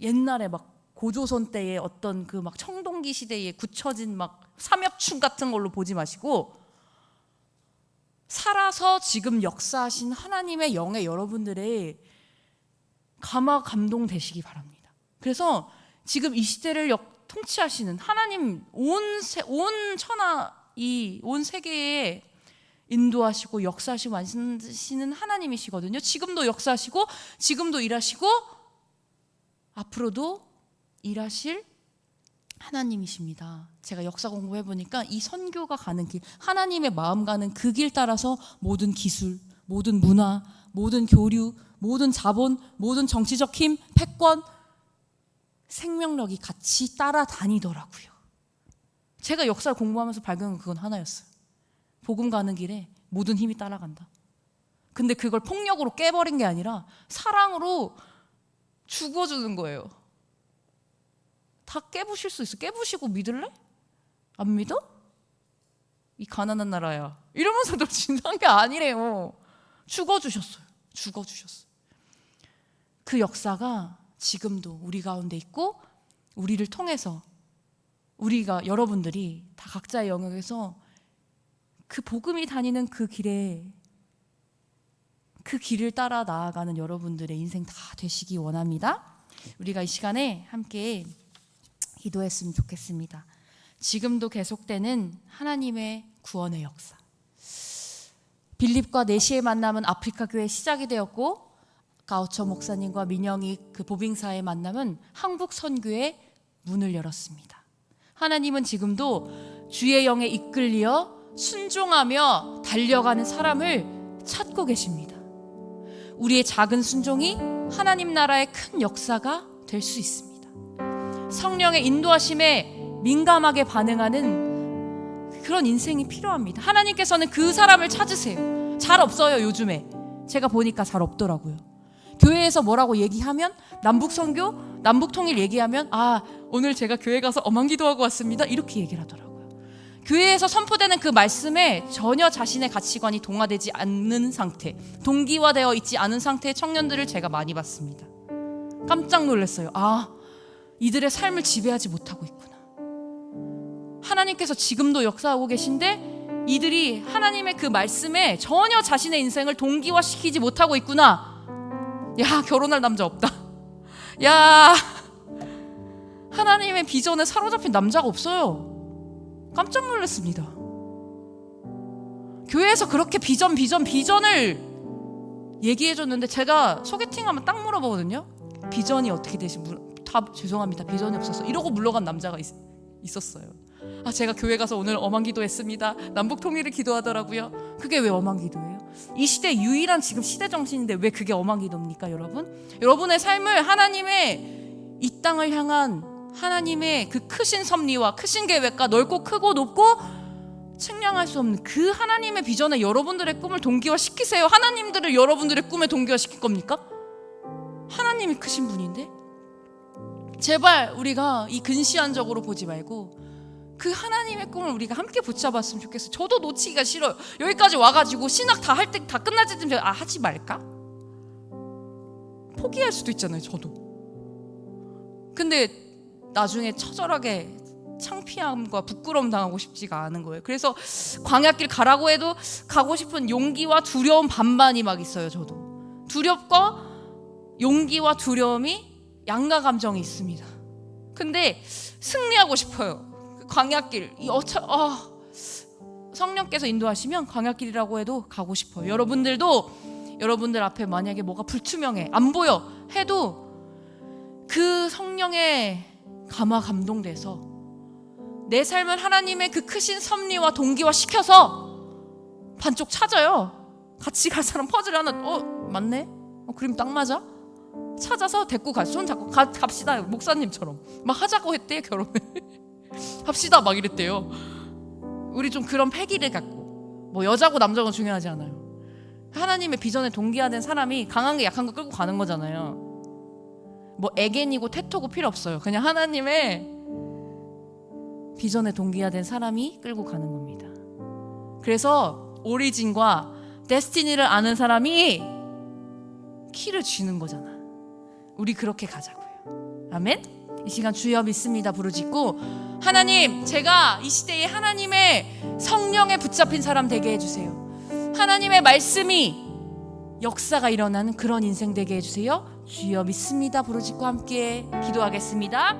옛날에 막 고조선 때의 어떤 그 막 청동기 시대에 굳혀진 막 삼엽충 같은 걸로 보지 마시고 살아서 지금 역사하신 하나님의 영에 여러분들의 감동되시기 바랍니다. 그래서 지금 이 시대를 통치하시는 하나님 온 천하 온 세계에 인도하시고 역사하시고 만드시는 하나님이시거든요. 지금도 역사하시고 지금도 일하시고 앞으로도 일하실 하나님이십니다. 제가 역사 공부해 보니까 이 선교가 가는 길, 하나님의 마음 가는 그 길 따라서 모든 기술, 모든 문화, 모든 교류, 모든 자본, 모든 정치적 힘, 패권, 생명력이 같이 따라다니더라고요. 제가 역사를 공부하면서 발견한 그건 하나였어요. 복음 가는 길에 모든 힘이 따라간다. 근데 그걸 폭력으로 깨버린 게 아니라 사랑으로 죽어주는 거예요. 다 깨부실 수 있어. 깨부시고 믿을래? 안 믿어? 이 가난한 나라야. 이러면서도 진상한 게 아니래요. 죽어주셨어요. 죽어주셨어요. 그 역사가 지금도 우리 가운데 있고 우리를 통해서 우리가 여러분들이 다 각자의 영역에서 그 복음이 다니는 그 길에 그 길을 따라 나아가는 여러분들의 인생 다 되시기 원합니다. 우리가 이 시간에 함께 기도했으면 좋겠습니다. 지금도 계속되는 하나님의 구원의 역사. 빌립과 네시의 만남은 아프리카 교회의 시작이 되었고 가우처 목사님과 민영이 그 보빙사의 만남은 한국 선교의 문을 열었습니다. 하나님은 지금도 주의 영에 이끌려 순종하며 달려가는 사람을 찾고 계십니다. 우리의 작은 순종이 하나님 나라의 큰 역사가 될 수 있습니다. 성령의 인도하심에 민감하게 반응하는 그런 인생이 필요합니다. 하나님께서는 그 사람을 찾으세요. 잘 없어요. 요즘에 제가 보니까 잘 없더라고요. 교회에서 뭐라고 얘기하면 남북 선교, 남북 통일 얘기하면 오늘 제가 교회 가서 엄한 기도하고 왔습니다. 이렇게 얘기를 하더라고요. 교회에서 선포되는 그 말씀에 전혀 자신의 가치관이 동화되지 않는 상태, 동기화되어 있지 않은 상태의 청년들을 제가 많이 봤습니다. 깜짝 놀랐어요. 이들의 삶을 지배하지 못하고 있구나. 하나님께서 지금도 역사하고 계신데 이들이 하나님의 그 말씀에 전혀 자신의 인생을 동기화시키지 못하고 있구나. 야, 결혼할 남자 없다. 야, 하나님의 비전에 사로잡힌 남자가 없어요. 깜짝 놀랐습니다. 교회에서 그렇게 비전을 얘기해줬는데 제가 소개팅하면 딱 물어보거든요. 비전이 어떻게 다 죄송합니다. 비전이 없어서 이러고 물러간 남자가 있었어요. 제가 교회 가서 오늘 엄한 기도했습니다. 남북 통일을 기도하더라고요. 그게 왜 엄한 기도예요? 이 시대 유일한 지금 시대 정신인데 왜 그게 엄한 기도입니까, 여러분? 여러분의 삶을 하나님의 이 땅을 향한 하나님의 그 크신 섭리와 크신 계획과 넓고 크고 높고 측량할 수 없는 그 하나님의 비전에 여러분들의 꿈을 동기화시키세요. 하나님들을 여러분들의 꿈에 동기화시킬 겁니까? 하나님이 크신 분인데 제발 우리가 이 근시안적으로 보지 말고 그 하나님의 꿈을 우리가 함께 붙잡았으면 좋겠어요. 저도 놓치기가 싫어요. 여기까지 와가지고 신학 다 할 때 다 끝날 때쯤 제가 하지 말까? 포기할 수도 있잖아요. 저도. 근데 나중에 처절하게 창피함과 부끄러움 당하고 싶지가 않은 거예요. 그래서 광야길 가라고 해도 가고 싶은 용기와 두려움 반반이 막 있어요. 저도 두렵고 용기와 두려움이 양가 감정이 있습니다. 근데 승리하고 싶어요. 광야길 성령께서 인도하시면 광야길이라고 해도 가고 싶어요. 여러분들도 여러분들 앞에 만약에 뭐가 불투명해 안 보여 해도 그 성령의 감화 감동돼서 내 삶을 하나님의 그 크신 섭리와 동기화 시켜서 반쪽 찾아요. 같이 갈 사람 퍼즐 하나 맞네? 그림 딱 맞아? 찾아서 데리고 가. 손 잡고 갑시다. 목사님처럼 막 하자고 했대요. 결혼을 합시다 막 이랬대요. 우리 좀 그런 패기를 갖고, 뭐 여자고 남자고 중요하지 않아요. 하나님의 비전에 동기화된 사람이 강한 게 약한 거 끌고 가는 거잖아요. 뭐 애겐이고 테토고 필요 없어요. 그냥 하나님의 비전에 동기화된 사람이 끌고 가는 겁니다. 그래서 오리진과 데스티니를 아는 사람이 키를 쥐는 거잖아. 우리 그렇게 가자고요. 아멘. 이 시간 주여 믿습니다 부르짖고, 하나님, 제가 이 시대에 하나님의 성령에 붙잡힌 사람 되게 해주세요. 하나님의 말씀이 역사가 일어나는 그런 인생 되게 해주세요. 주여 믿습니다 부르짖고 함께 기도하겠습니다.